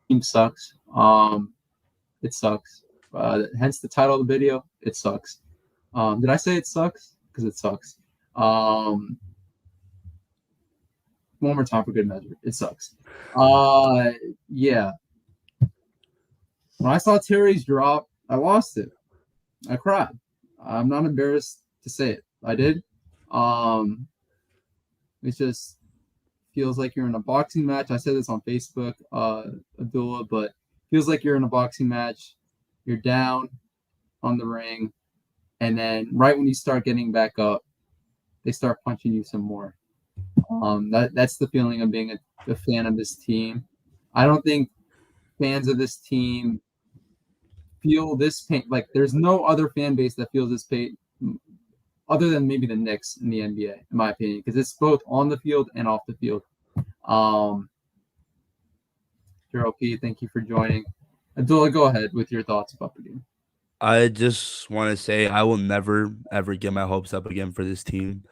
team sucks. It sucks. Hence the title of the video. It sucks. Did I say it sucks? Because it sucks. Um, one more time for good measure. It sucks. Yeah. When I saw Terry's drop, I lost it. I cried. I'm not embarrassed to say it. I did. Um, it just feels like you're in a boxing match. I said this on Facebook, Abdullah, but feels like you're in a boxing match. You're down on the ring, and then right when you start getting back up, they start punching you some more. That's the feeling of being a fan of this team. I don't think fans of this team feel this pain. Like there's no other fan base that feels this pain other than maybe the Knicks in the NBA, in my opinion, because it's both on the field and off the field. Gerald P, thank you for joining. Abdullah, go ahead with your thoughts about the game. I just want to say I will never ever get my hopes up again for this team.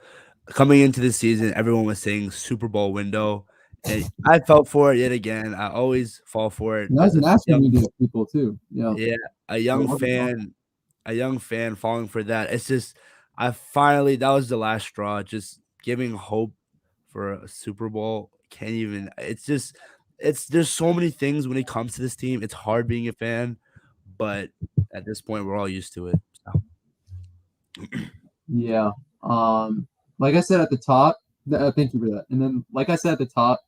Coming into this season, everyone was saying Super Bowl window, and I felt for it yet again. I always fall for it And that's as a national young, media people too. Yeah. yeah, a young fan, falling for that. It's just I finally that was the last straw. Just giving hope for a Super Bowl can't even. It's just it's there's so many things when it comes to this team. It's hard being a fan, but at this point, we're all used to it. So. Yeah. Like I said at the top, thank you for that. And then, like I said at the top,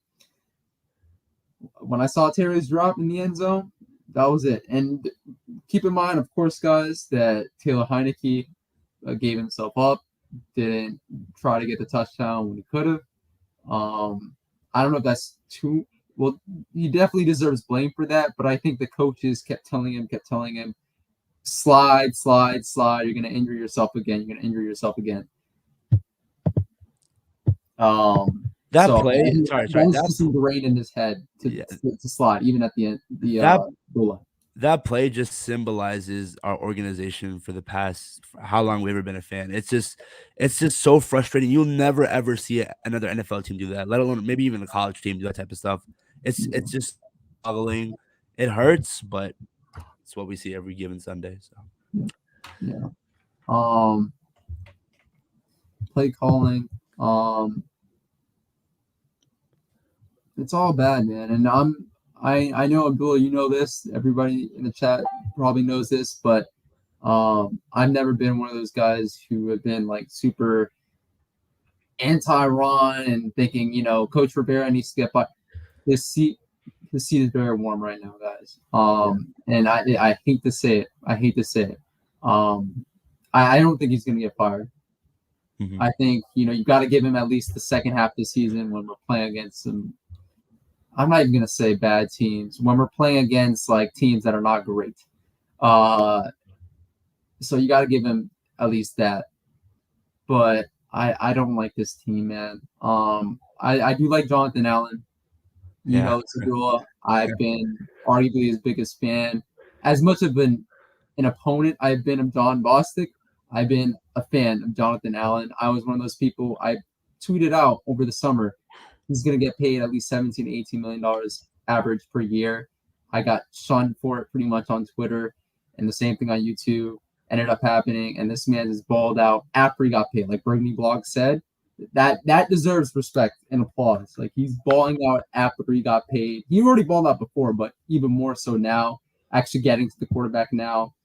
when I saw Terry's drop in the end zone, that was it. And keep in mind, of course, guys, that Taylor Heineke gave himself up, didn't try to get the touchdown when he could have. I don't know if that's too well. He definitely deserves blame for that, but I think the coaches kept telling him, slide, slide, slide. You're gonna injure yourself again. You're gonna injure yourself again. That So play, that sorry, was just ingrained in his head to slide, even at the end. that Goal line. that play just symbolizes our organization for the past how long we've ever been a fan. It's just so frustrating. You'll never ever see another NFL team do that, let alone maybe even a college team do that type of stuff. It's just boggling. It hurts, but it's what we see every given Sunday. So Yeah. Play calling. It's all bad, man. And I know Abdullah, you know this. Everybody in the chat probably knows this, but I've never been one of those guys who have been like super anti-Ron and thinking, Coach Rivera needs to get by. His seat is very warm right now, guys. And I hate to say it. I don't think he's gonna get fired. mm-hmm. I think you got to give him at least the second half of the season when we're playing against some. I'm not even gonna say bad teams when we're playing against like teams that are not great. So you got to give him at least that. But I don't like this team, man. I do like Jonathan Allen. Segula. I've been arguably his biggest fan. As much of an opponent I've been of John Bostic, I've been a fan of Jonathan Allen. I was one of those people I tweeted out over the summer. He's going to get paid at least $17 to $18 million average per year. I got shunned for it pretty much on Twitter, and the same thing on YouTube ended up happening. And this man is balled out after he got paid. Like Brittany Blog said, that deserves respect and applause. Like he's balling out after he got paid. He already balled out before, but even more so now, actually getting to the quarterback now.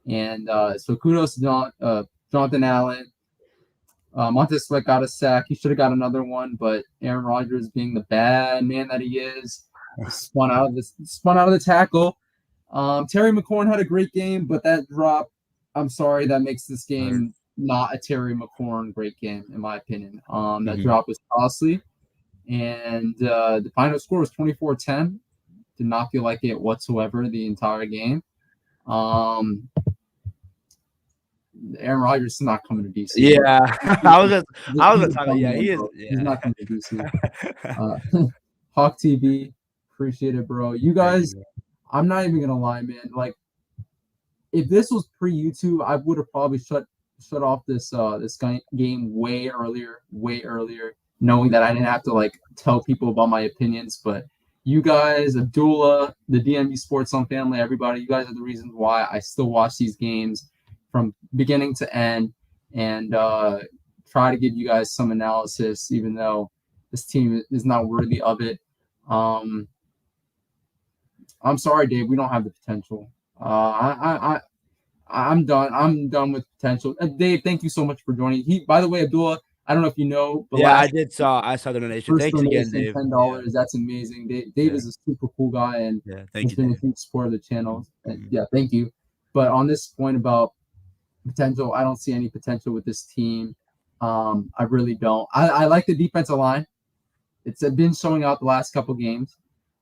And so kudos to Jonathan Allen. Montez Sweat got a sack. He should have got another one, but Aaron Rodgers, being the bad man that he is, spun out of the tackle. Terry McLaurin had a great game, but that drop, I'm sorry, that makes this game not a Terry McLaurin great game, in my opinion. That drop was costly, and the final score was 24-10. Did not feel like it whatsoever the entire game. Aaron Rodgers is not coming to DC. Yeah, I was gonna talk. Yeah, he is. Yeah. He's not coming to DC. Hawk TV, appreciate it, bro. You guys, I'm not even gonna lie, man. Like, if this was pre-YouTube, I would have probably shut off this game way earlier, knowing that I didn't have to like tell people about my opinions. But You guys, Abdullah, the DMV Sports Zone family, everybody, you guys are the reasons why I still watch these games from beginning to end and try to give you guys some analysis, even though this team is not worthy of it. I'm sorry, Dave. We don't have the potential. I'm done. I'm done with potential. Dave, thank you so much for joining. By the way, Abdullah, I don't know if you know, but Yeah, I saw the donation. first Thanks again, donation, Dave. $10. That's amazing. Dave is a super cool guy, and Thank he's you, been Dave. a huge support of the channel. Yeah, thank you. But on this point about potential, I don't see any potential with this team. I really don't. I like the defensive line. It's been showing out the last couple games.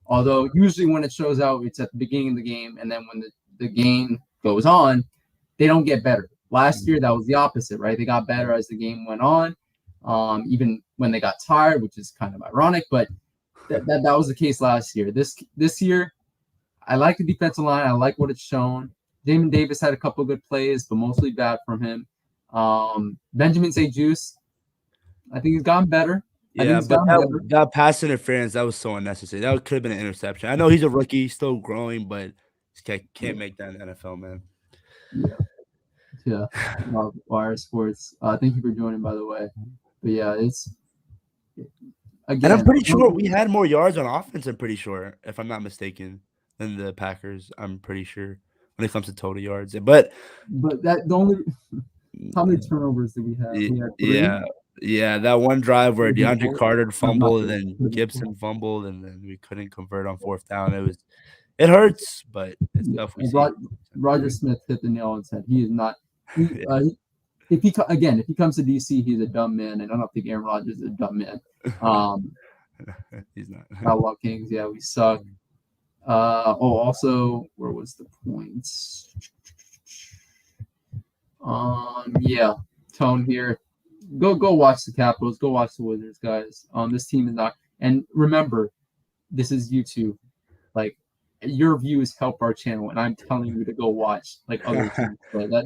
Although usually when it shows out, it's at the beginning of the game, and then when the game goes on, they don't get better. Last year, that was the opposite, right? They got better as the game went on, even when they got tired, which is kind of ironic, but that was the case last year. This year, I like the defensive line. I like what it's shown. Damon Davis had a couple of good plays, but mostly bad from him. Benjamin St. Juice, I think he's gotten better. Yeah, but that pass interference, that was so unnecessary. That could have been an interception. I know he's a rookie, still growing, but can't make that in the NFL, man. Yeah. Wire Sports. Thank you for joining, by the way. But yeah, it's again. And I'm pretty sure we had more yards on offense. I'm pretty sure, if I'm not mistaken, than the Packers. I'm pretty sure when it comes to total yards. But that the only how many turnovers did we have? We had 3. Yeah, that one drive where DeAndre Carter fumbled, and then Gibson fumbled, and then we couldn't convert on 4th down. It hurts, but it's tough. Roger Smith hit the nail on his head. He is not. If he comes to DC, he's a dumb man, and I don't think Aaron Rodgers is a dumb man. He's not. Outlaw Kings, yeah, we suck. Also, where was the point? Yeah, Tone here. Go watch the Capitals. Go watch the Wizards, guys. This team is not. And remember, this is YouTube. Like, your views help our channel, and I'm telling you to go watch like other teams.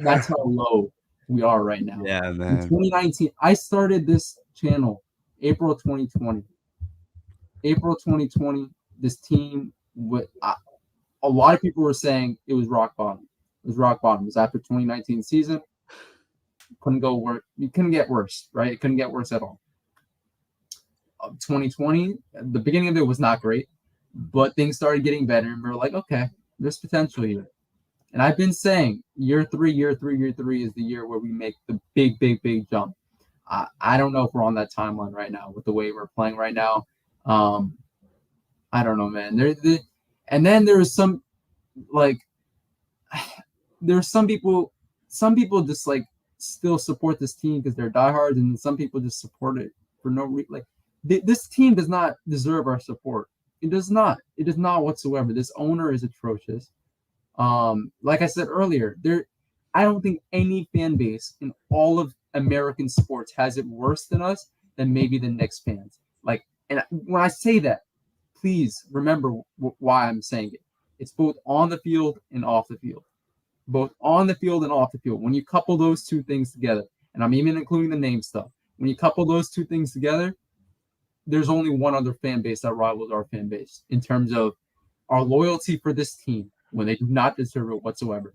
That's how low we are right now. Yeah, man. In 2019, I started this channel April 2020. April 2020, this team a lot of people were saying it was rock bottom. It was rock bottom. It was after 2019 season. Couldn't go worse. It couldn't get worse, right? It couldn't get worse at all. 2020, the beginning of it was not great, but things started getting better, and we were like, okay, there's potential here. And I've been saying year three is the year where we make the big jump. I don't know if we're on that timeline right now with the way we're playing right now. I don't know, man. And then there's some there's some people just like still support this team because they're diehards, and some people just support it for no reason. Like this team does not deserve our support. It does not. It does not whatsoever. This owner is atrocious. Like I said earlier, I don't think any fan base in all of American sports has it worse than us than maybe the Knicks fans. Like, and when I say that, please remember why I'm saying it. It's both on the field and off the field. Both on the field and off the field. When you couple those two things together, and I'm even including the name stuff, when you couple those two things together, there's only one other fan base that rivals our fan base in terms of our loyalty for this team when they do not deserve it whatsoever,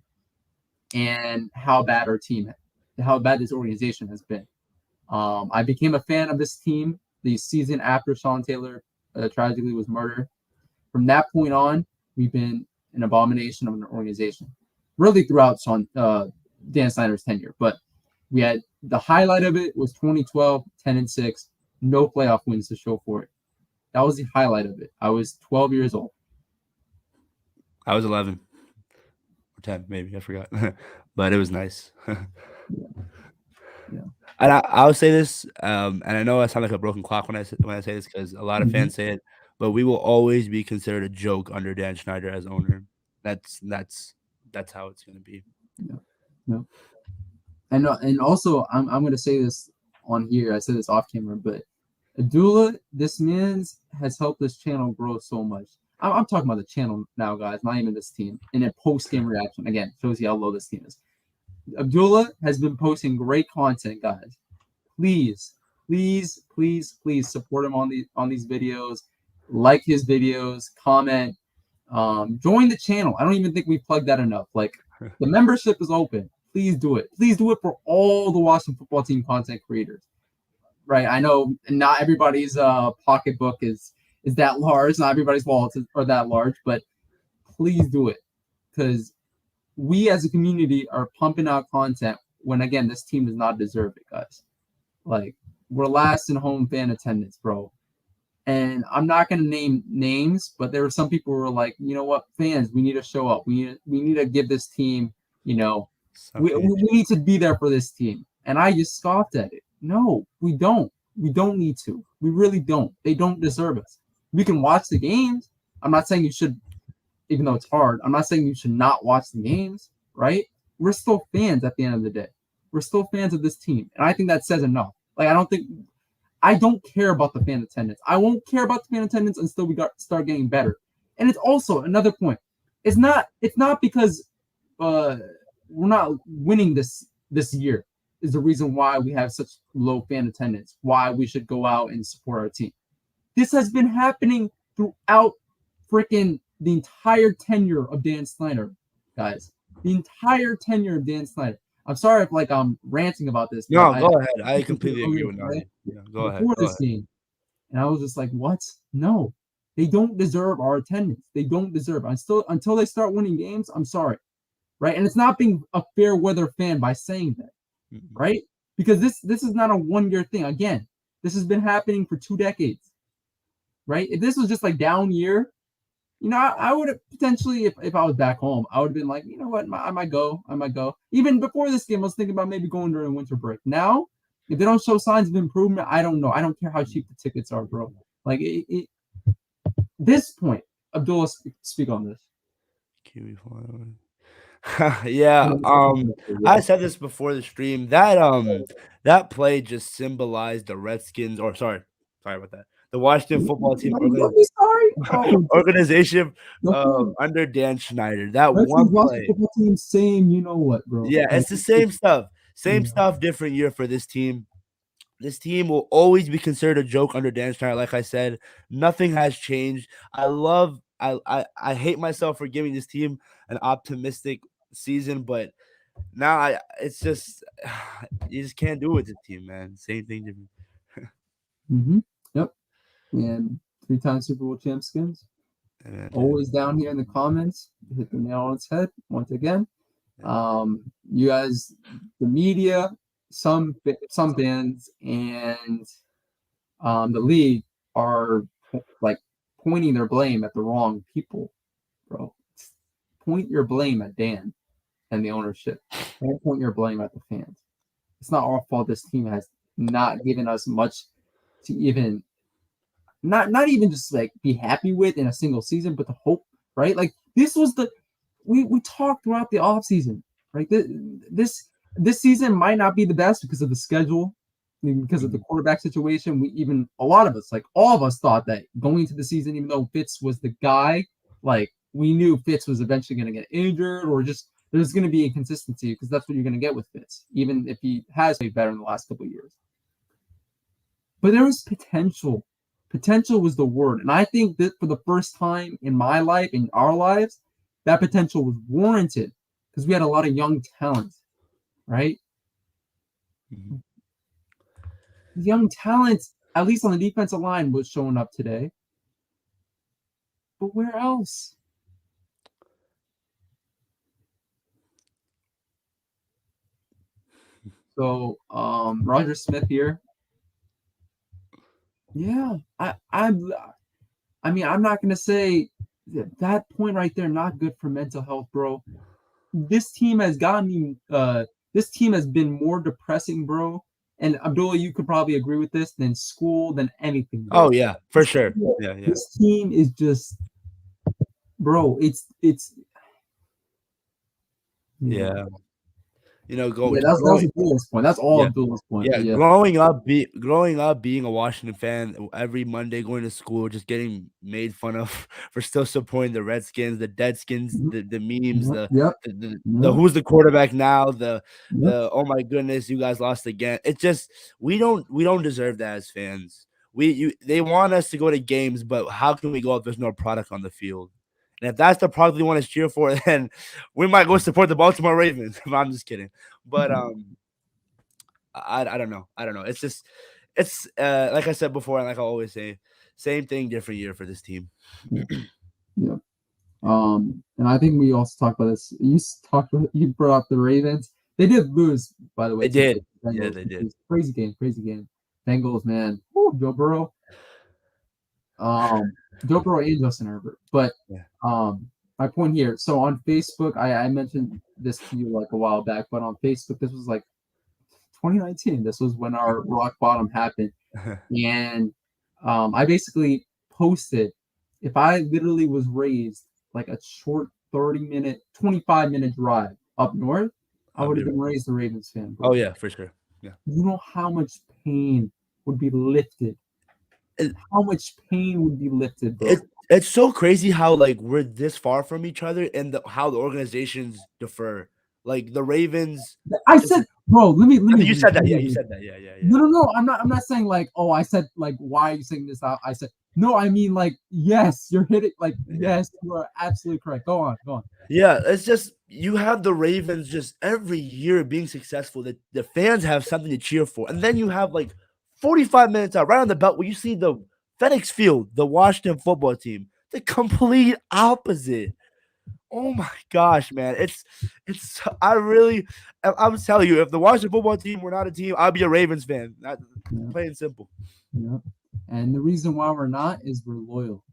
and how bad this organization has been. I became a fan of this team the season after Sean Taylor tragically was murdered. From that point on, we've been an abomination of an organization, really throughout Dan Snyder's tenure. But we had the highlight of it was 2012, 10-6, no playoff wins to show for it. That was the highlight of it. I was 12 years old. I was 11 or 10, maybe. I forgot. But it was nice. Yeah. And I'll say this, and I know I sound like a broken clock when I say this because a lot of fans say it, but we will always be considered a joke under Dan Snyder as owner. That's how it's going to be. Yeah. And also, I'm going to say this on here. I said this off camera, but Abdullah, this man has helped this channel grow so much. I'm talking about the channel now, guys, not even this team. And a post-game reaction, again, shows you how low this team is. Abdullah has been posting great content, guys. Please support him on these videos. like his videos, comment, join the channel. I don't even think we've plugged that enough. Like, the membership is open. Please do it. Please do it for all the Washington football team content creators. Right? I know not everybody's pocketbook is that large. Not everybody's wallets are that large, but please do it, because we as a community are pumping out content when, again, this team does not deserve it, guys. Like, we're last in home fan attendance, bro. And I'm not going to name names, but there were some people who were like, you know what, fans, we need to show up. We need to give this team, we need to be there for this team. And I just scoffed at it. No, we don't. We don't need to. We really don't. They don't deserve us. We can watch the games. I'm not saying you should, even though it's hard. I'm not saying you should not watch the games, right? We're still fans at the end of the day. We're still fans of this team. And I think that says enough. Like, I don't care about the fan attendance. I won't care about the fan attendance until we start getting better. And it's also another point. It's not because we're not winning this year is the reason why we have such low fan attendance, why we should go out and support our team. This has been happening throughout freaking the entire tenure of Dan Snyder, guys. The entire tenure of Dan Snyder. I'm sorry if I'm ranting about this. No, go ahead. I completely agree with that. Yeah, go ahead. Before this game, and I was just like, what? No, they don't deserve our attendance. They don't deserve it. Until they start winning games, I'm sorry, right? And it's not being a fair weather fan by saying that, right? Because this is not a 1-year thing. Again, this has been happening for 2 decades, right? If this was just like down year, I would have potentially, if I was back home, I would have been like, you know what, I might go. Even before this game, I was thinking about maybe going during winter break. Now, if they don't show signs of improvement, I don't know. I don't care how cheap the tickets are, bro. Like, this point, Abdullah, speak on this. Yeah, I said this before the stream. That play just symbolized the Redskins, or sorry about that. The Washington football team organization under Dan Snyder. That one play. Football team, same, you know what, bro? Yeah, it's the same stuff. Same stuff, different year for this team. This team will always be considered a joke under Dan Snyder. Like I said, nothing has changed. I hate myself for giving this team an optimistic season, but now it's just you just can't do it with the team, man. Same thing. Yep. And 3-time Super Bowl champ skins. Always down here in the comments. Hit the nail on its head once again. You guys, the media, some fans, and the league are like pointing their blame at the wrong people, bro. Point your blame at Dan and the ownership. Don't point your blame at the fans. It's not our fault. This team has not given us much to even not even just like be happy with in a single season, but the hope, right? Like, this was we talked throughout the offseason, right? This season might not be the best because of the schedule, because of the quarterback situation. A lot of us, like all of us, thought that going into the season, even though Fitz was the guy, like, we knew Fitz was eventually going to get injured, or just there's going to be inconsistency, because that's what you're going to get with Fitz, even if he has played better in the last couple of years. But there was potential. Potential was the word. And I think that for the first time in my life, in our lives, that potential was warranted, because we had a lot of young talent, right? Young talent, at least on the defensive line, was showing up today. But where else? So, Roger Smith here. Yeah, I mean, I'm not gonna say that point right there, not good for mental health, bro. This team has gotten me. This team has been more depressing, bro. And Abdullah, you could probably agree with this, than school, than anything, bro. Oh yeah, for sure. Yeah. This team is just, bro. It's yeah. that's Abdullah's point. That's all Abdullah's point. Yeah, growing up being a Washington fan, every Monday going to school, just getting made fun of for still supporting the Redskins, the Deadskins, the memes, the who's the quarterback now, the oh my goodness, you guys lost again. It's just we don't deserve that as fans. they want us to go to games, but how can we go if there's no product on the field? And if that's the product they want us to cheer for, then we might go support the Baltimore Ravens. I'm just kidding. But I don't know. I don't know. It's just like I said before, and like I always say, same thing, different year for this team. Yeah. Yeah. And I think we also talked about this. You brought up the Ravens. They did lose, by the way, They to did. the Yeah, Bengals. they did. Crazy game, crazy game. Bengals, man. Woo, Joe Burrow. Joe Burrow and Justin Herbert. But Yeah. my point here. So on Facebook, I mentioned this to you like a while back, but on Facebook, this was like 2019. This was when our rock bottom happened. And I basically posted if I literally was raised like a short 30-minute, 25-minute drive up north, I would have been raised a Ravens fan, bro. Oh yeah, for sure. Yeah. You know how much pain would be lifted. How much pain would be lifted, bro. It's so crazy how like we're this far from each other and how the organizations differ. Like the Ravens. I said, bro, let me. You said that. Yeah, you said that. Yeah. No. I'm not saying like, oh, I said like, why are you saying this out? I said, no, I mean like, yes, you're hitting like, yes, you are absolutely correct. Go on. Yeah, it's just you have the Ravens just every year being successful. That the fans have something to cheer for, and then you have like 45 minutes out right on the belt where you see the FedEx Field, the Washington football team, the complete opposite. Oh my gosh, man. I'm telling you, if the Washington football team were not a team, I'd be a Ravens fan. Plain and simple. Yeah. And the reason why we're not is we're loyal.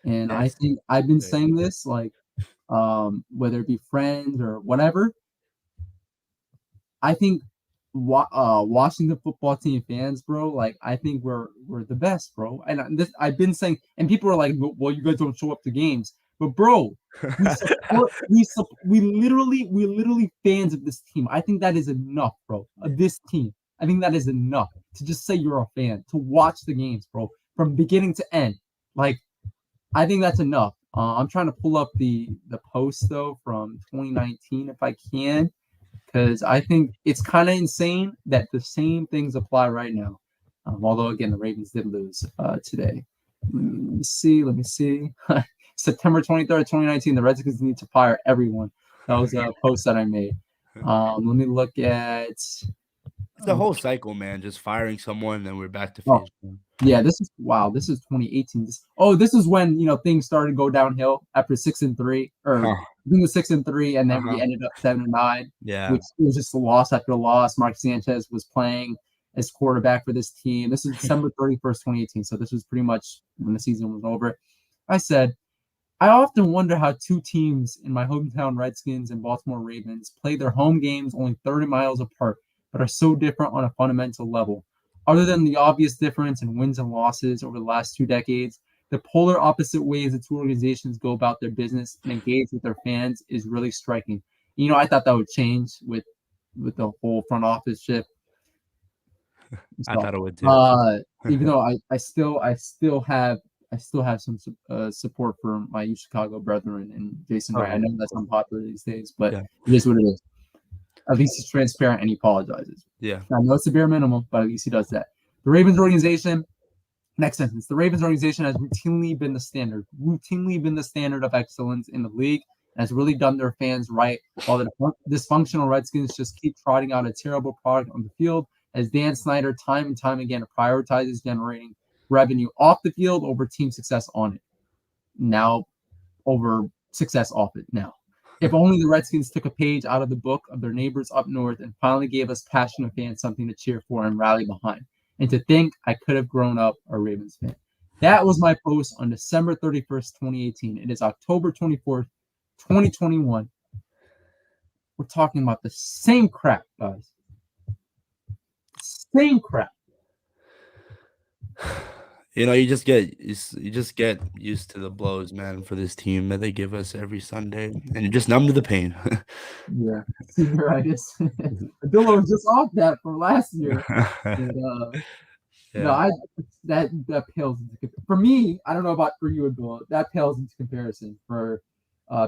And I think I've been saying this like whether it be friends or whatever. I think Washington football team fans, bro, like I think we're the best, bro. And this I've been saying, and people are like, well, you guys don't show up to games. But bro, we literally fans of this team. I think that is enough, bro. Of this team. I think that is enough to just say you're a fan, to watch the games, bro, from beginning to end. Like, I think that's enough. I'm trying to pull up the post though from 2019 if I can, because I think it's kind of insane that the same things apply right now. Although again, the Ravens did lose today. Let me see. September 23rd, 2019, the Redskins need to fire everyone. That was a post that I made. Let me look at the whole cycle, man. Just firing someone, then we're back to phase one. Yeah, this is 2018. This is when things started to go downhill after 6-3, or we were 6-3, and then we ended up 7-9. Yeah, which was just a loss after a loss. Mark Sanchez was playing as quarterback for this team. This is December 31st, 2018. So this was pretty much when the season was over. I said, I often wonder how two teams in my hometown Redskins and Baltimore Ravens play their home games only 30 miles apart, but are so different on a fundamental level. Other than the obvious difference in wins and losses over the last 2 decades, the polar opposite ways the two organizations go about their business and engage with their fans is really striking. I thought that would change with the whole front office shift. So, I thought it would too. Even though I still have some support for my U Chicago brethren and Jason Wright. I know that's unpopular these days, but it is what it is. At least he's transparent and he apologizes. Yeah. I know it's the bare minimum, but at least he does that. The Ravens organization, next sentence. The Ravens organization has routinely been the standard of excellence in the league and has really done their fans right, while the dysfunctional Redskins just keep trotting out a terrible product on the field, as Dan Snyder time and time again prioritizes generating revenue off the field over team success on it. Now, over success off it now. If only the Redskins took a page out of the book of their neighbors up north and finally gave us passionate fans something to cheer for and rally behind. And to think I could have grown up a Ravens fan. That was my post on December 31st, 2018. It is October 24th, 2021. We're talking about the same crap, guys. Same crap. You just get used to the blows, man, for this team that they give us every Sunday, and you're just numb to the pain. Yeah, senioritis. Abdullah was just off that from last year. No, that pales into, for me. I don't know about for you, Abdullah. That pales into comparison for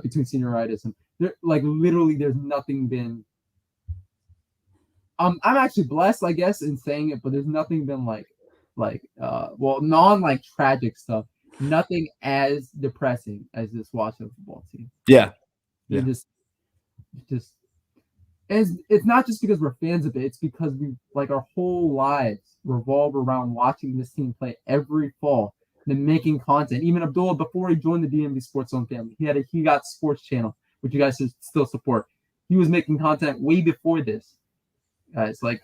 between senioritis and literally, there's nothing been. I'm actually blessed, I guess, in saying it, but there's nothing been like non like tragic stuff. Nothing as depressing as this Washington football team. Yeah, They yeah. just and it's not just because we're fans of it. It's because we like our whole lives revolve around watching this team play every fall and making content. Even Abdullah, before he joined the DMV Sports Zone family, he got Sports Channel, which you guys should still support. He was making content way before this. Guys, like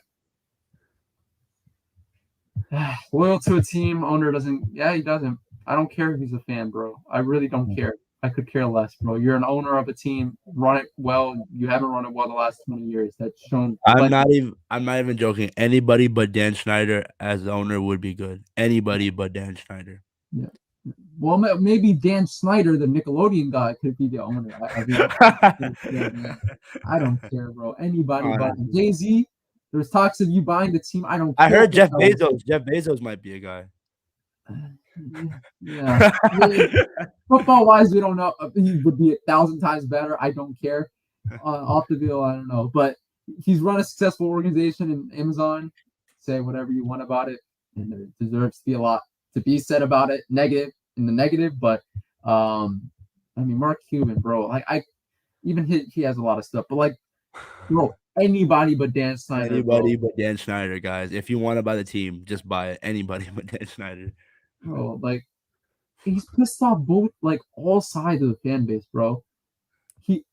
loyal to a team, owner doesn't. Yeah, he doesn't. I don't care if he's a fan, bro. I really don't care. I could care less, bro. You're an owner of a team. Run it well. You haven't run it well the last 20 years. That's shown. I'm not even joking. Anybody but Dan Schneider as the owner would be good. Anybody but Dan Schneider. Yeah. Well, maybe Dan Snyder, the Nickelodeon guy, could be the owner. I don't care, bro. Anybody but Jay-Z. There's talks of you buying the team. I don't care. I heard Jeff Bezos. Jeff Bezos might be a guy. Yeah. Football wise, we don't know. He would be 1,000 times better. I don't care. Off the field, I don't know. But he's run a successful organization in Amazon. Say whatever you want about it, and there deserves to be a lot to be said about it. Negative, but I mean, Mark Cuban, bro. Like even he has a lot of stuff, but like, bro, anybody but Dan Snyder. Anybody but Dan Schneider, guys. If you want to buy the team, just buy it. Anybody but Dan Schneider. Bro, like he's pissed off both like all sides of the fan base, bro. He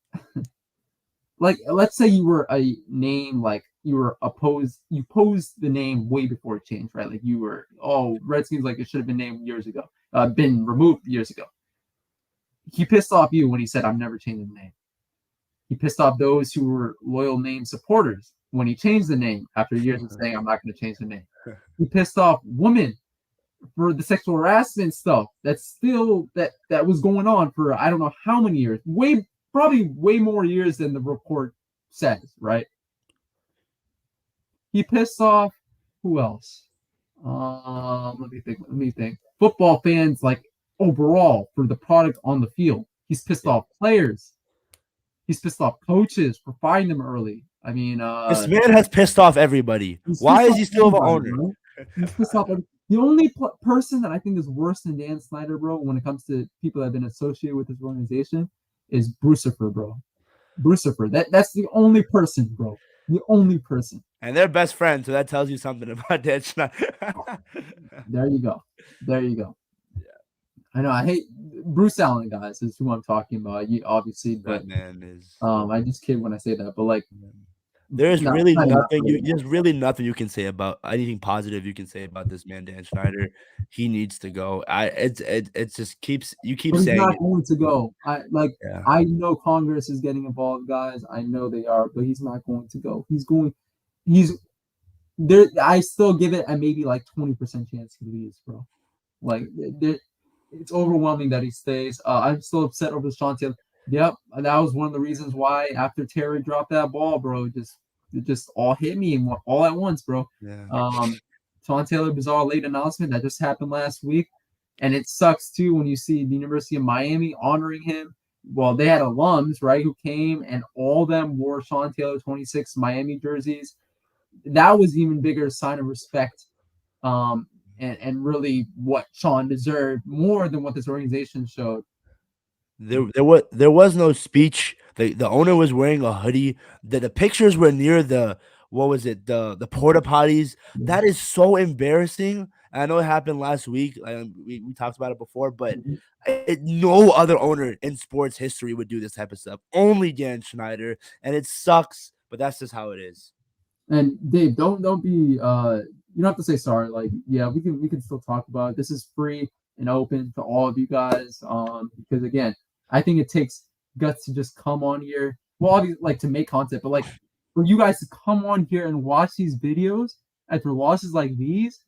like let's say you were a name like you posed the name way before it changed, right? Like you were Redskins, like it should have been named years ago, been removed years ago. He pissed off you when he said I'm never changing the name. He pissed off those who were loyal name supporters when he changed the name after years of saying I'm not going to change the name. He pissed off women for the sexual harassment stuff that's still that was going on for I don't know how many years, probably way more years than the report says, right? He pissed off who else? Let me think. Football fans, like overall, for the product on the field. He's pissed off players. He's pissed off coaches for firing them early. I mean, this man has pissed off everybody. Why is he still the owner? Right? He's pissed off everybody. The only person that I think is worse than Dan Snyder, bro, when it comes to people that have been associated with this organization, is Brucifer, bro. Brucifer. That's the only person, bro. The only person. And they're best friends, so that tells you something about Dan Schneider. There you go. Yeah. I know. I hate Bruce Allen, guys. Is who I'm talking about. Obviously, but that man is. I just kid when I say that, but like. There's really nothing. There's really nothing you can say about anything positive you can say about this man, Dan Schneider. He needs to go. It just keeps saying he's not going to go. I know Congress is getting involved, guys. I know they are, but he's not going to go. He's there. I still give it a maybe like 20% chance he leaves, bro. Like it's overwhelming that he stays. I'm still upset over Sean Taylor. Yep, that was one of the reasons why after Terry dropped that ball, bro, it just all hit me all at once, bro. Yeah. Sean Taylor bizarre late announcement that just happened last week, and it sucks too when you see the University of Miami honoring him. Well, they had alums, right, who came and all of them wore Sean Taylor 26 Miami jerseys. That was even bigger sign of respect, and really what Sean deserved more than what this organization showed. There was no speech. The owner was wearing a hoodie. The pictures were near the the porta potties. That is so embarrassing. I know it happened last week. We talked about it before, but no other owner in sports history would do this type of stuff. Only Dan Schneider, and it sucks, but that's just how it is. And Dave, don't be you don't have to say sorry. Like, yeah, we can still talk about it. This is free and open to all of you guys. Because again, I think it takes guts to just come on here. Well, obviously, like to make content, but like for you guys to come on here and watch these videos after losses like these,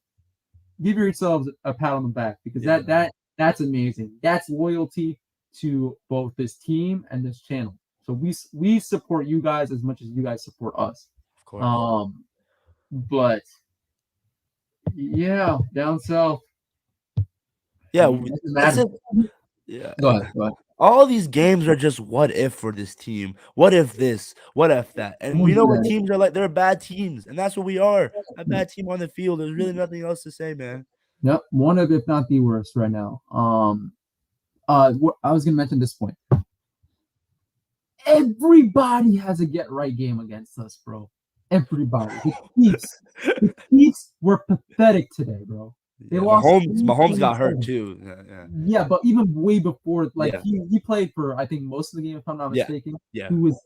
give yourselves a pat on the back because that's amazing. That's loyalty to both this team and this channel. So we support you guys as much as you guys support us. Of course. But yeah, down south. Yeah, that's it. Yeah. Go ahead. All these games are just what if for this team. What if this? What if that? And Someone we know do what that. teams are like. They're bad teams, and that's what we are. A bad team on the field. There's really nothing else to say, man. Yep, one of, if not the worst right now. I was gonna mention this point. Everybody has a get right game against us, bro. Everybody. The Chiefs were pathetic today, bro. They Yeah, lost Mahomes got hurt 27. too. Yeah, Yeah, but even way before, like yeah, he played for I think most of the game, if I'm not yeah, mistaken. yeah. He was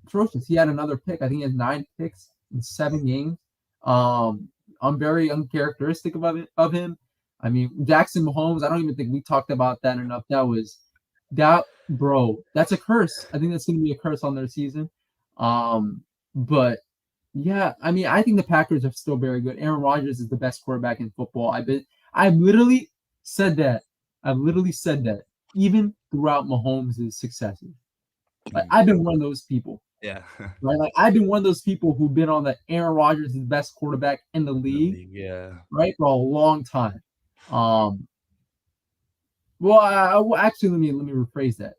atrocious. He had another pick. I think he has 9 picks in 7 games. I'm very uncharacteristic of him. I mean, Jackson Mahomes. I don't even think we talked about that enough. That bro. That's a curse. I think that's going to be a curse on their season. But yeah, I mean, I think the Packers are still very good. Aaron Rodgers is the best quarterback in football. I've literally said that. I've literally said that even throughout Mahomes' successes. Like Mhm. I've been one of those people, Yeah. right? Like I've been one of those people who've been on the Aaron Rodgers is the best quarterback in the The league, league, yeah. right, for a long time. Um, well, actually, let me rephrase that.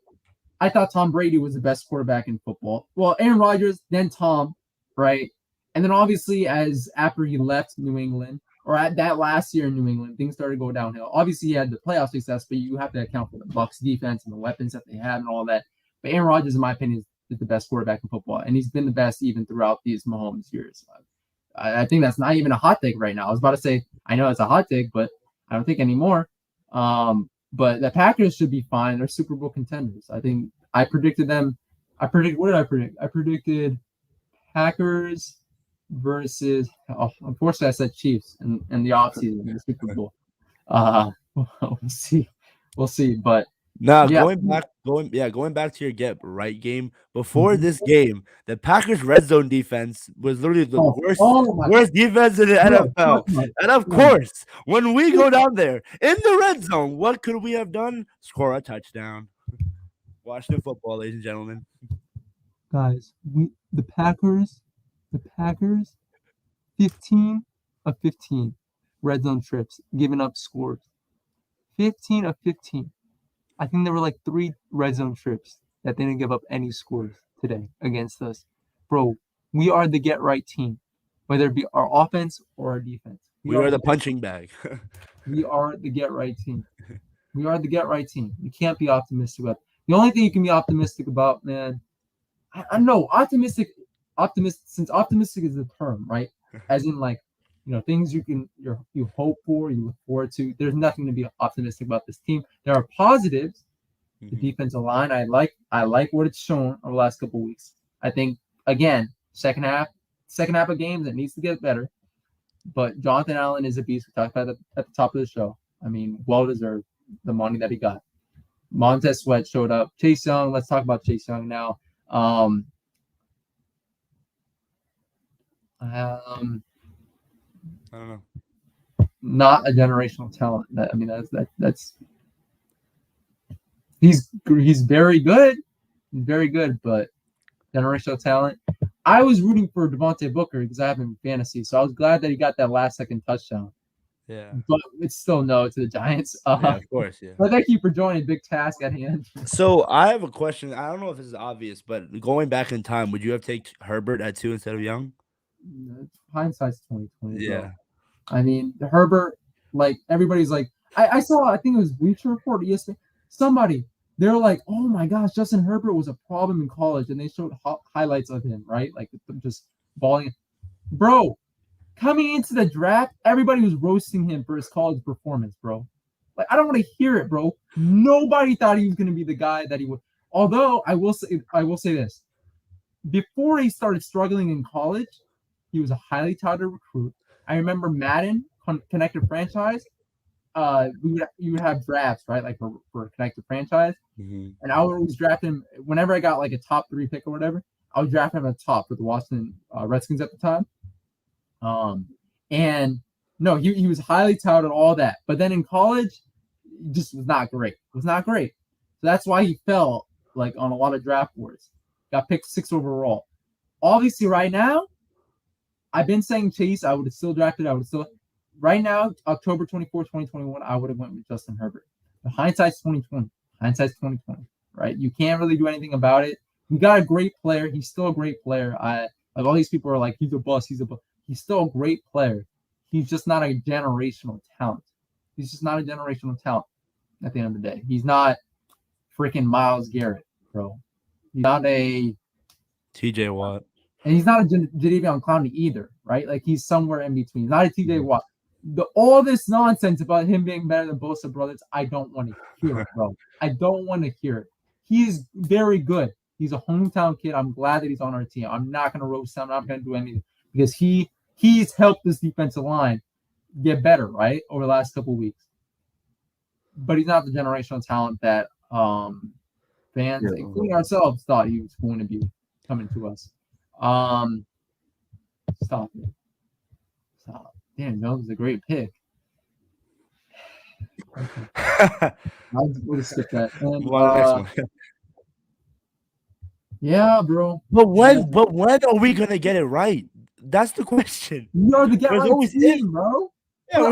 I thought Tom Brady was the best quarterback in football. Well, Aaron Rodgers, then Tom, right? And then obviously, as after he left New England, or at that last year in New England, things started to go downhill. Obviously, he had the playoff success, but you have to account for the Bucks defense and the weapons that they have and all that. But Aaron Rodgers, in my opinion, is the best quarterback in football, and he's been the best even throughout these Mahomes years. I think that's not even a hot take right now. I was about to say I know it's a hot take, but I don't think anymore. But the Packers should be fine. They're Super Bowl contenders. I think I predicted them. What did I predict? I predicted Packers versus. Oh, unfortunately, I said Chiefs in the offseason in the Super Bowl. We'll see. We'll see. But Nah, yeah. going back to your get right game. Before Mhm. this game, the Packers red zone defense was literally the Oh my worst defense in the bro, NFL. talk about And of it. course, when we go down there in the red zone, what could we have done? Score a touchdown. Washington football, ladies and gentlemen. Guys, the Packers 15 of 15 red zone trips, giving up scores. 15 of 15. I think there were like 3 red zone trips that didn't give up any scores today against us. Bro, we are the get right team, whether it be our offense or our defense. We We are are the the get, punching bag. we are the get right team. We are the get right team. You can't be optimistic about. The only thing you can be optimistic about, man, I know since optimistic is the term, right? As in like, things you hope for, you look forward to. There's nothing to be optimistic about this team. There are positives. The Mhm. defensive line, I like what it's shown over the last couple of weeks. I think again, second half of games, it needs to get better. But Jonathan Allen is a beast. We talked about it at the top of the show. I mean, well deserved the money that he got. Montez Sweat showed up. Chase Young, let's talk about Chase Young now. Um, um, I don't know. Not a generational talent. I mean, that's he's very good. He's very good, but generational talent. I was rooting for Devontae Booker because I have him in fantasy, so I was glad that he got that last second touchdown. Yeah. But it's still no to the Giants. Yeah, of course, yeah. But thank you for joining. Big task at hand. So I have a question. I don't know if this is obvious, but going back in time, would you have taken Herbert at 2 instead of Young? Hindsight's 2020, bro. Yeah. I mean, Herbert, like everybody's like, I saw, I think it was Bleacher Report, ESPN, somebody, they're like, oh my gosh, Justin Herbert was a problem in college, and they showed highlights of him, right? Like just balling, bro. Coming into the draft, everybody was roasting him for his college performance, bro. Like I don't want to hear it, bro. Nobody thought he was going to be the guy that he would. Although I will say this: before he started struggling in college, he was a highly touted recruit. I remember Madden Connected Franchise. You would have drafts, right? Like for Connected Franchise, Mhm. and I would always draft him whenever I got like a top 3 pick or whatever. I would draft him at the top for the Washington Redskins at the time. And no, he was highly touted, all that. But then in college, he just was not great. Was not great. So that's why he fell like on a lot of draft boards. Got picked 6 overall. Obviously, right now, I've been saying Chase. I would have still drafted. I would still. Right now, October 24th, 2021, I would have went with Justin Herbert. But hindsight's 2020. Hindsight's 2020. right? You can't really do anything about it. We got a great player. He's still a great player. Like all these people are like, he's a bust. He's a bust. He's still a great player. He's just not a generational talent. He's just not a generational talent at the end of the day. He's not freaking Myles Garrett, bro. He's not a TJ Watt. And he's not a Jadeveon Clowney either, right? Like he's somewhere in between. He's not a TJ Watt. All this nonsense about him being better than Bosa brothers, I don't want to hear it, bro. I don't want to hear it. He's very good. He's a hometown kid. I'm glad that he's on our team. I'm not gonna roast him. I'm not gonna do anything because he's helped this defensive line get better, right, over the last couple of weeks. But he's not the generational talent that fans, including ourselves, thought he was going to be coming to us. Stop it. Stop. Damn, that was a great pick. Okay. We'll skip that. And, yeah, bro. But when are we gonna get it right? That's the question. We are the get right team, bro. Yeah,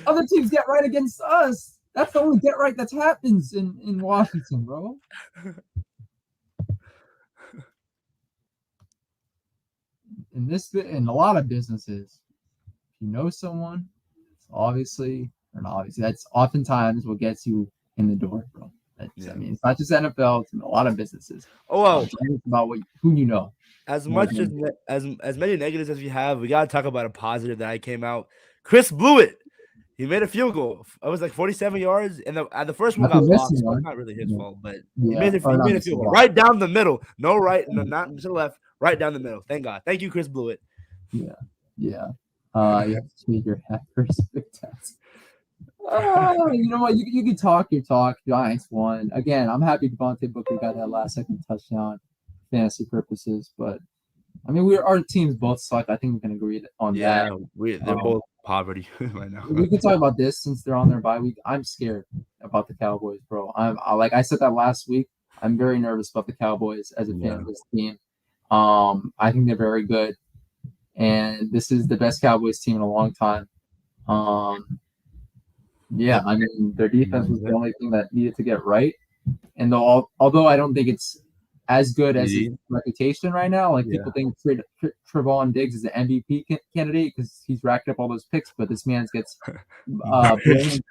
other teams get right against us. That's the only get right that happens in Washington, bro. In a lot of businesses, if you know someone, it's obviously or not obviously, that's oftentimes what gets you in the door, bro. I mean, it's not just NFL; it's in a lot of businesses. Oh well, it's about who you know. As much as many negatives as we have, we gotta talk about a positive that came out. Chris blew it. He made a field goal. It was like 47 yards, and the first one got blocked. So it's not really his fault, but he made a field goal right down the middle. No right, no, not to the left. Right down the middle. Thank God. Thank you, Chris Blewett. Yeah. You have to speak your first big test. You know what? You can talk your talk. Giants won. Again, I'm happy Devontae Booker got that last second touchdown fantasy purposes. But I mean our teams both suck. I think we can agree on that. Yeah, they're both poverty right now. We can talk about this since they're on their bye week. I'm scared about the Cowboys, bro. Like I said that last week. I'm very nervous about the Cowboys as a fan of this team. I think they're very good, and this is the best Cowboys team in a long time. I mean their defense was the only thing that needed to get right, and although I don't think it's as good as his reputation right now, like people think Trevon Diggs is the MVP candidate because he's racked up all those picks, but this man gets blown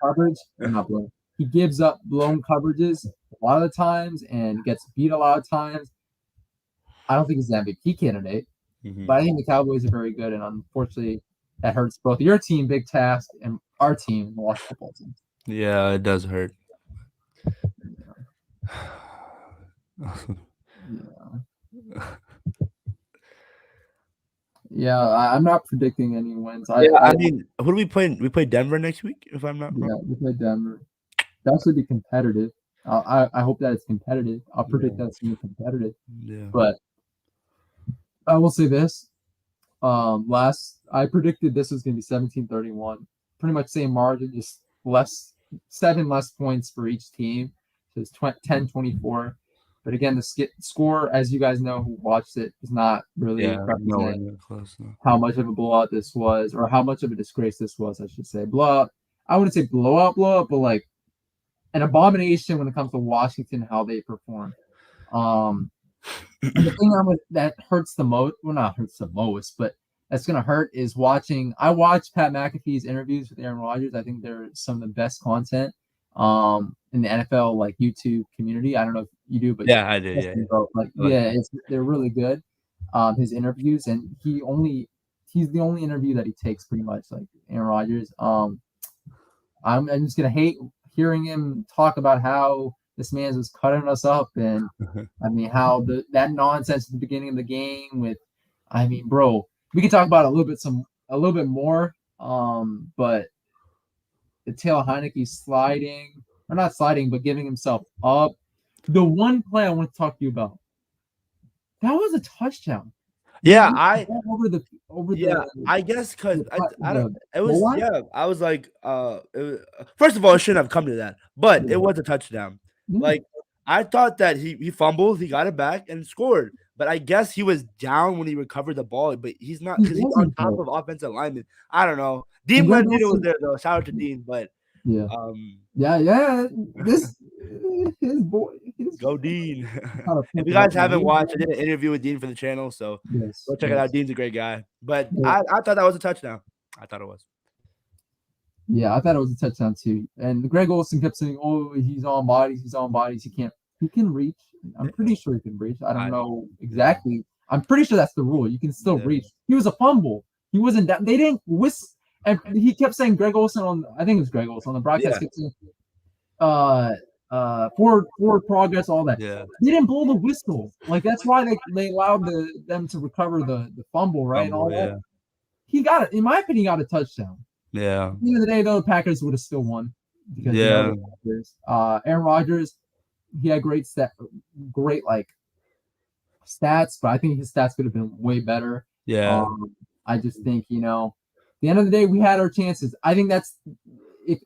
coverage. Not blown. He gives up blown coverages a lot of the times and gets beat a lot of times. I don't think he's an MVP candidate, but I think the Cowboys are very good, and unfortunately, that hurts both your team, Big Task, and our team, the Washington football team. Yeah, it does hurt. I'm not predicting any wins. I mean, who do we play? We play Denver next week, if I'm not wrong. Yeah, we play Denver. That should be competitive. I hope that it's competitive. I'll predict that's going to be competitive. Yeah. But I will say this. I predicted this was going to be 17-31. Pretty much same margin, just 7 less points for each team. So it's 10-24. But again, the score, as you guys know who watched it, is not really representing how much of a blowout this was, or how much of a disgrace this was, I should say. Blowout. I wouldn't say blowout, but like an abomination when it comes to Washington, how they perform. The thing that hurts the most, well, not hurts the most, but that's going to hurt is watching. I watched Pat McAfee's interviews with Aaron Rodgers. I think they're some of the best content in the NFL like YouTube community. I don't know if you do, but yeah, I do. They're really good. His interviews, and he's the only interview that he takes pretty much, like Aaron Rodgers. I'm just gonna hate hearing him talk about how this man was cutting us up, and I mean how that nonsense at the beginning of the game with, I mean, bro, we can talk about it a little bit more. But the Taylor Heineke sliding, or not sliding, but giving himself up. The one play I want to talk to you about, that was a touchdoon. Yeah, I guess because I was like, first of all, it shouldn't have come to that, but it was a touchdown. Like, I thought that he fumbled, he got it back and scored, but I guess he was down when he recovered the ball, but he's not, because he's on top of offensive linemen. I don't know. Dean Blandino was there though. Shout out to Dean, but This his boy. Go Dean. Kind of If you flipping up guys now. haven't watched, I did an interview with Dean for the channel, so Yes, go check it out. Dean's a great guy. But yes. I thought that was a touchdown. I thought it was. Yeah, I thought it was a touchdown too. And Greg Olsen kept saying, "Oh, he's on bodies. He's on bodies. He can't. He can reach. I'm pretty sure he can reach. I don't know exactly. I'm pretty sure that's the rule. You can still reach. He was a fumble. He wasn't that. They didn't And he kept saying Greg Olsen on. I think it was Greg Olsen on the broadcast. Kept saying, forward progress, all that. Yeah. They didn't blow the whistle. Like that's why they allowed them to recover the fumble, right? And all that. He got it. In my opinion, he got a touchdown. Yeah. At the end of the day, though, the Packers would have still won because Aaron Rodgers, he had great like stats, but I think his stats could have been way better. Yeah. I just think at the end of the day, we had our chances. I think that's if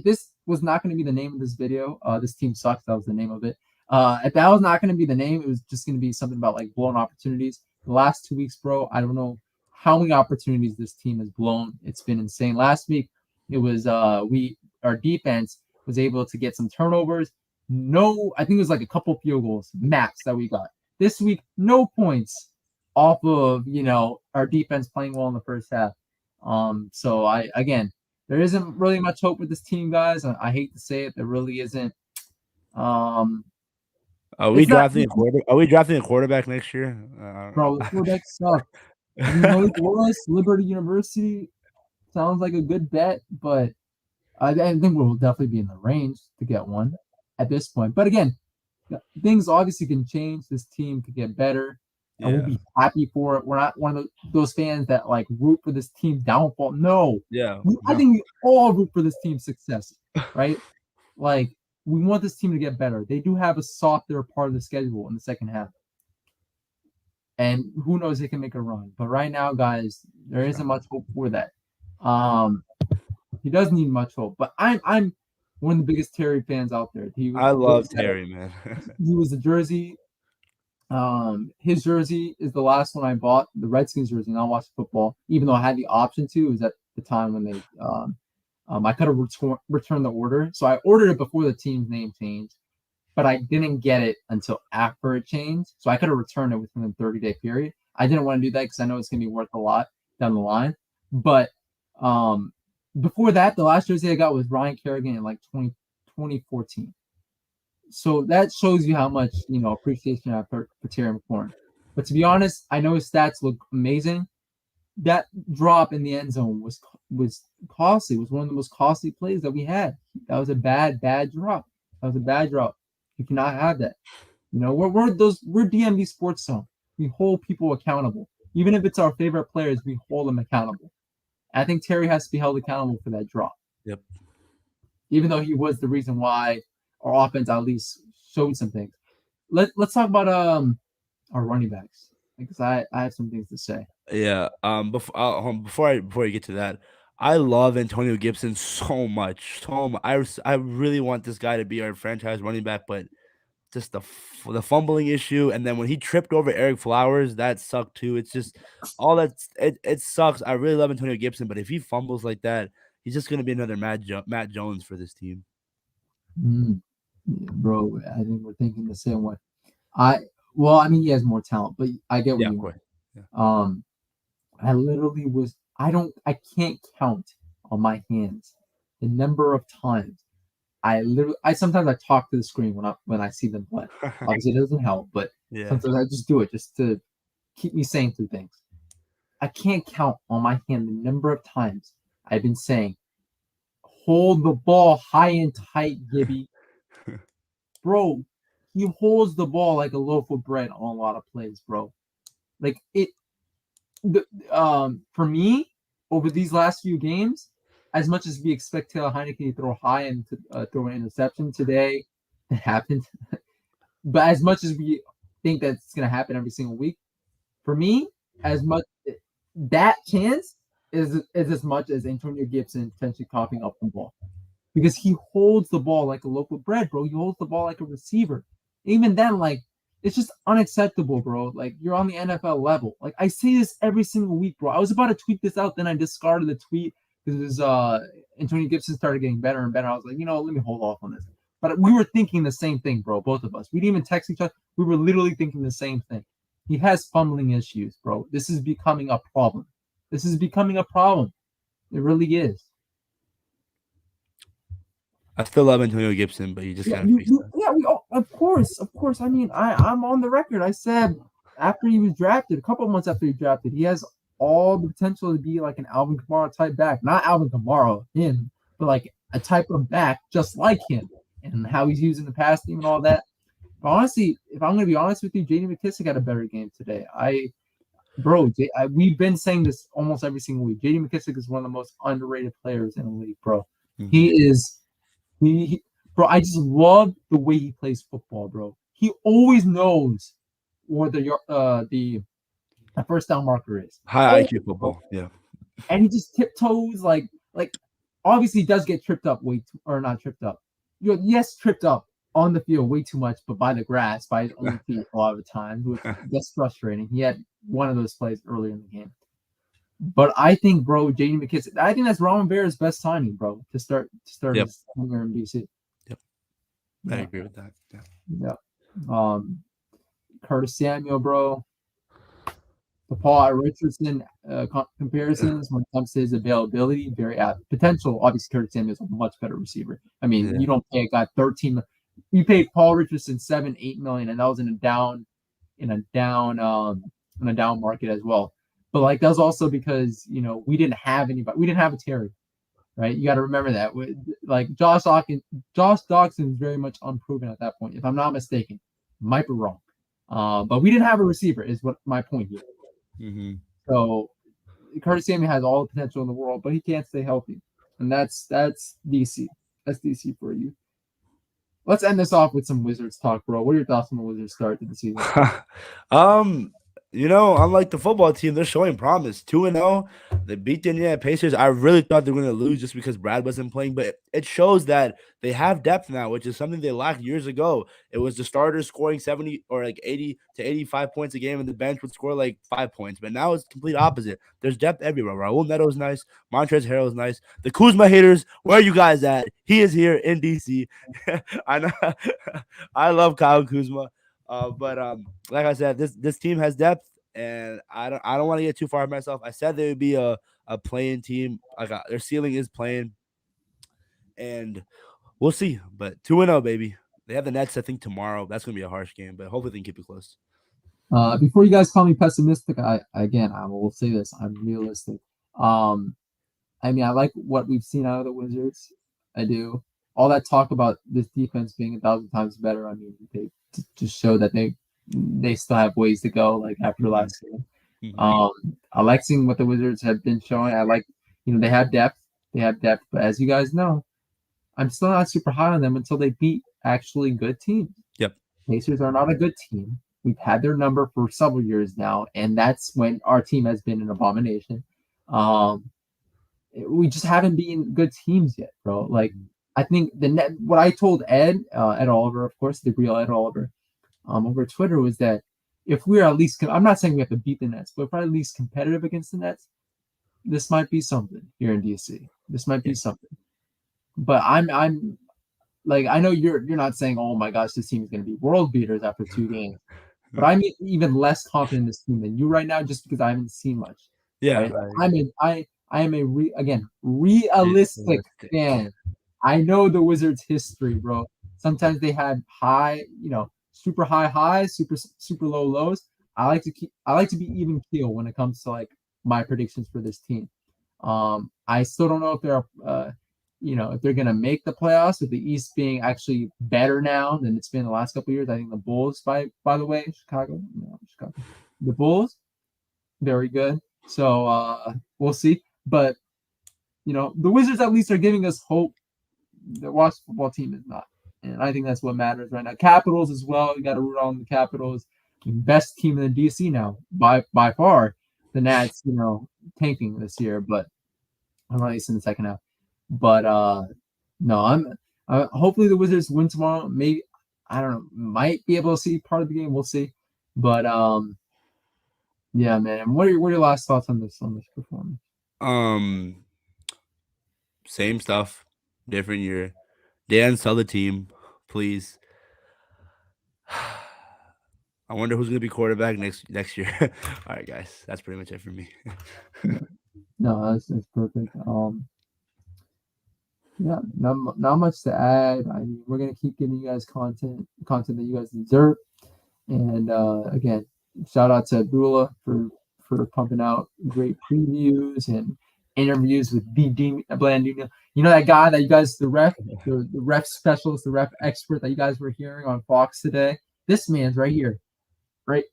this was not going to be the name of this video, this team sucks. That was the name of it. If that was not going to be the name, it was just going to be something about like blown opportunities. The last 2 weeks, bro, I don't know how many opportunities this team has blown. It's been insane. Last week, it was our defense was able to get some turnovers. I think it was like a couple field goals max that we got. This week, no points off of our defense playing well in the first half. So there isn't really much hope with this team, guys. I hate to say it, there really isn't. Are we drafting a quarterback next year? Bro, the quarterbacks suck. Malik Willis, Liberty University sounds like a good bet, but I think we'll definitely be in the range to get one at this point. But again, things obviously can change. This team could get better, and we'll be happy for it. We're not one of those fans that like root for this team's downfall. No. I think we all root for this team's success, right? Like, we want this team to get better. They do have a softer part of the schedule in the second half. And who knows, they can make a run. But right now, guys, there isn't much hope for that. He does need much hope. But I'm one of the biggest Terry fans out there. I love Terry, man. He was a jersey. His jersey is the last one I bought, the Redskins jersey, and I watched football, even though I had the option to. It was at the time when they I could have returned the order. So I ordered it before the team's name changed, but I didn't get it until after it changed. So I could have returned it within the 30-day period. I didn't want to do that because I know it's going to be worth a lot down the line. But before that, the last jersey I got was Ryan Kerrigan in like 2014. So that shows you how much appreciation I have for Terry McLaurin. But to be honest, I know his stats look amazing. That drop in the end zone was costly. It was one of the most costly plays that we had. That was a bad drop. That was a bad drop. You cannot have that. We're DMV Sports Zone. We hold people accountable. Even if it's our favorite players, we hold them accountable. And I think Terry has to be held accountable for that drop. Yep. Even though he was the reason why our offense at least showed some things. Let's talk about our running backs, because I have some things to say. Yeah. Before you get to that, I love Antonio Gibson so much. I really want this guy to be our franchise running back, but just the fumbling issue, and then when he tripped over Eric Flowers, that sucked too. It's just all that it sucks. I really love Antonio Gibson, but if he fumbles like that, he's just gonna be another Matt Jones for this team. Yeah, bro, I think we're thinking the same way. He has more talent, but I get what you mean. Yeah. I literally I can't count on my hands the number of times I sometimes talk to the screen when I see them play. Obviously, it doesn't help, but sometimes I just do it just to keep me sane through things. I can't count on my hand the number of times I've been saying, "Hold the ball high and tight, Gibby." Bro, he holds the ball like a loaf of bread on a lot of plays, bro. Like for me, over these last few games, as much as we expect Taylor Heineke to throw high and to throw an interception today, it happened. But as much as we think that's going to happen every single week, for me, as much that chance is as much as Antonio Gibson potentially coughing up the ball, because he holds the ball like a loaf of bread, bro. He holds the ball like a receiver. Even then, like, it's just unacceptable, bro. Like, you're on the NFL level. Like, I say this every single week, bro. I was about to tweet this out, then I discarded the tweet because Antonio Gibson started getting better and better. I was like, let me hold off on this. But we were thinking the same thing, bro. Both of us. We didn't even text each other. We were literally thinking the same thing. He has fumbling issues, bro. This is becoming a problem. This is becoming a problem. It really is. I still love Antonio Gibson, but you just Yeah, gotta face that. yeah. Of course. I mean, I'm on the record. I said after he was drafted, a couple of months after he drafted, he has all the potential to be like an Alvin Kamara type back. Not Alvin Kamara, him, but like a type of back just like him, and how he's using the pass team and all that. But honestly, if I'm gonna be honest with you, J.D. McKissic had a better game today. We've been saying this almost every single week. J.D. McKissic is one of the most underrated players in the league, bro. He is. Bro, I just love the way he plays football, bro. He always knows where the first down marker is. High IQ football, yeah. And he just tiptoes like obviously he does get tripped up or not tripped up. Yes, tripped up on the field way too much, but by the grass, by his own feet a lot of the time, which gets frustrating. He had one of those plays earlier in the game. But I think, bro, J.D. McKissic, I think that's Ron Rivera's best signing, bro, to start his tenure in BC. Yep. I agree with that. Yeah. Curtis Samuel, bro. The Paul Richardson comparisons when it comes to his availability, very potential. Obviously, Curtis Samuel is a much better receiver. I mean, you don't pay a guy 13. You paid Paul Richardson $7-8 million, and that was in a down market as well. But like that's also because we didn't have anybody. We didn't have a Terry, right? You got to remember that. Like Josh Doctson is very much unproven at that point, if I'm not mistaken. Might be wrong, but we didn't have a receiver. Is what my point here. Mm-hmm. So Curtis Samuel has all the potential in the world, but he can't stay healthy, and that's DC. That's DC for you. Let's end this off with some Wizards talk, bro. What are your thoughts on the Wizards start to the season? Unlike the football team, they're showing promise. 2-0. They beat the Indiana Pacers. I really thought they were going to lose just because Brad wasn't playing, but it shows that they have depth now, which is something they lacked years ago. It was the starters scoring 70 or like 80 to 85 points a game, and the bench would score like 5 points. But now it's complete opposite. There's depth everywhere. Raul Neto's nice. Montrezl Harrell's nice. The Kuzma haters, where are you guys at? He is here in DC. I know. I love Kyle Kuzma. But like I said, this team has depth, and I don't want to get too far of myself. I said they would be a playing team. Their ceiling is playing, and we'll see. But 2-0, baby. They have the Nets, I think, tomorrow. That's gonna be a harsh game, but hopefully they can keep it close. Before you guys call me pessimistic, I will say this: I'm realistic. I mean, I like what we've seen out of the Wizards. I do. All that talk about this defense being 1,000 times better. I mean, they just show that they still have ways to go. Like after last game, I like seeing what the Wizards have been showing. I like, they have depth. But as you guys know, I'm still not super high on them until they beat actually good teams. Yep. Pacers are not a good team. We've had their number for several years now, and that's when our team has been an abomination. We just haven't been good teams yet, bro. Like, I think what I told Ed Oliver, of course, the real Ed Oliver, over Twitter was that if we're at least, I'm not saying we have to beat the Nets, but if we're at least competitive against the Nets, this might be something here in DC. This might be something. But I'm like, I know you're not saying, oh my gosh, this team is going to be world beaters after 2 games, but I'm even less confident in this team than you right now, just because I haven't seen much. Yeah, right? I am a realistic fan. I know the Wizards' history, bro. Sometimes they had super high highs, super low lows. I like to be even keel when it comes to like my predictions for this team. I still don't know if if they're gonna make the playoffs, with the East being actually better now than it's been the last couple of years. I think the Bulls, by the way, Chicago, the Bulls, very good. So we'll see. But the Wizards at least are giving us hope. The Washington football team is not, and I think that's what matters right now. Capitals as well. You got to root on the Capitals. Best team in the DC now by far. The Nats, tanking this year, but I'm at least in the second half. But no, I'm hopefully the Wizards win tomorrow. Maybe, I don't know, might be able to see part of the game. We'll see. But yeah, man. And what are your last thoughts on this performance? Same stuff, different year. Dan sell the team. please. I wonder who's gonna be quarterback next year. All right, guys, that's pretty much it for me. Yeah. No, that's perfect. Yeah, not much to add. I mean, we're gonna keep giving you guys content that you guys deserve. And again, shout out to Abdullah for pumping out great previews and interviews with Blandino. You know that guy that you guys, the ref specialist, the ref expert that you guys were hearing on Fox today. This man's right here, right,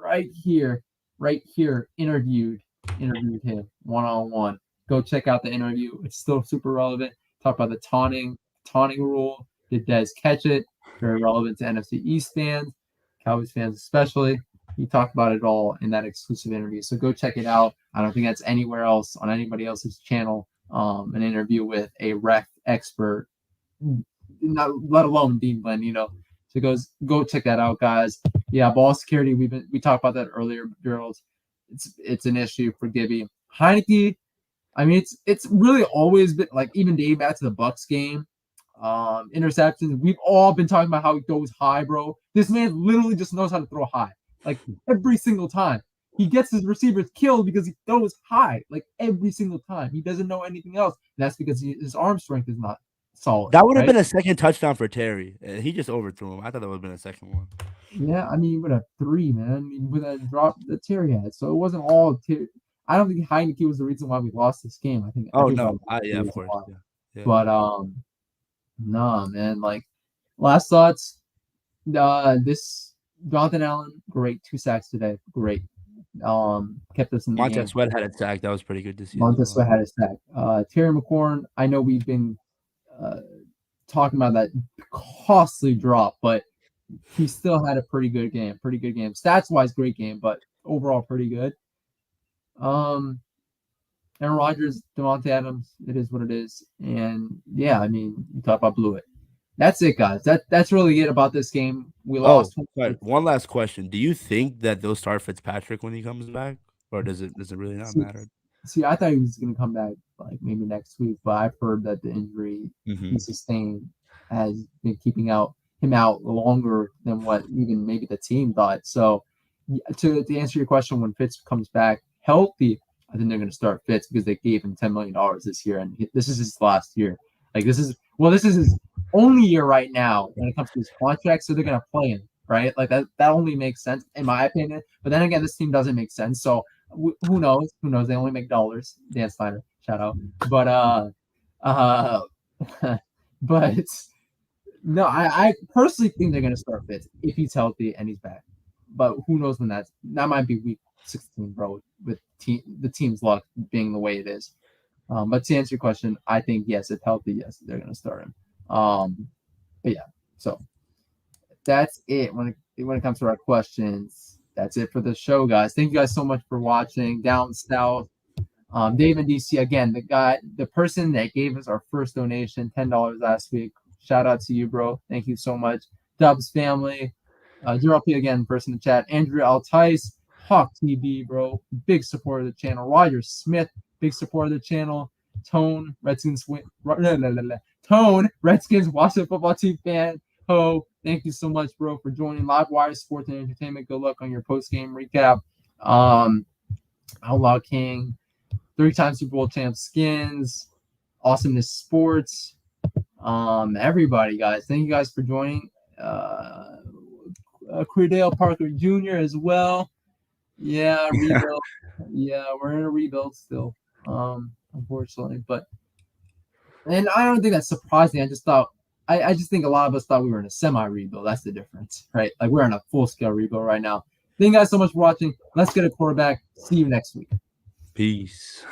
right here, interviewed him one-on-one. Go check out the interview. It's still super relevant. Talk about the taunting rule. Did Dez catch it? Very relevant to NFC East fans, Cowboys fans especially. He talked about it all in that exclusive interview. So go check it out. I don't think that's anywhere else on anybody else's channel. An interview with a ref expert, not let alone Dean Glenn, So go check that out, guys. Yeah, ball security. We talked about that earlier, girls. It's an issue for Gibby. Heineke, I mean, it's really always been like even dating back to the Bucks game, interceptions. We've all been talking about how he goes high, bro. This man literally just knows how to throw high, like every single time. He gets his receivers killed because he throws high, like every single time. He doesn't know anything else. And that's because his arm strength is not solid. That would have right? been a second touchdown for Terry. He just overthrew him. I thought that would have been a second one. Yeah, I mean, with a 3, man, with a drop that Terry had. So it wasn't all Terry. I don't think Heineke was the reason why we lost this game. I think Oh everybody. no, yeah, of course, yeah. But nah, man. Like last thoughts. This Jonathan Allen, great 2 sacks today, great. Kept us in the game. Montez Sweat had a sack. That was pretty good to see. Montez Sweat had a sack. Terry McLaurin, I know we've been talking about that costly drop, but he still had a pretty good game. Stats wise, great game, but overall pretty good. Aaron Rodgers, Devontae Adams, it is what it is. And yeah, I mean, you talk about blew it. That's it, guys. That's really it about this game. We lost. Sorry. One last question. Do you think that they'll start Fitzpatrick when he comes back? Or does it really not matter? See, I thought he was gonna come back like maybe next week, but I've heard that the injury he sustained has been keeping him out longer than what even maybe the team thought. So to answer your question, when Fitz comes back healthy, I think they're gonna start Fitz because they gave him $10 million this year, and this is his last year. Like this is his only year right now when it comes to his contract, so they're gonna play him, right? Like that only makes sense in my opinion. But then again, this team doesn't make sense. So who knows? They only make dollars. Dan Snyder, shout out. But but no, I personally think they're gonna start Fitz if he's healthy and he's back. But who knows when that might be week 16, bro. With the team's luck being the way it is. But to answer your question, I think yes, if healthy, yes, they're gonna start him. But yeah, so that's it when it comes to our questions. That's it for the show, guys. Thank you guys so much for watching. Down South, Dave and DC again. The person that gave us our first donation, $10 last week. Shout out to you, bro. Thank you so much. Dubs family, P again, person in the chat. Andrew Altice, Hawk TV, bro. Big supporter of the channel. Roger Smith, big supporter of the channel. Tone, Redskins Washington football team fan. Ho, thank you so much, bro, for joining Livewire Sports and Entertainment. Good luck on your post-game recap. Outlaw King, 3-time Super Bowl champ Skins, Awesomeness Sports. Everybody, guys, thank you guys for joining. Credale Parker Jr. as well. Yeah, rebuild. Yeah, we're in a rebuild still, unfortunately. And I don't think that's surprising. I just think a lot of us thought we were in a semi-rebuild. That's the difference, right? Like we're in a full-scale rebuild right now. Thank you guys so much for watching. Let's get a quarterback. See you next week. Peace.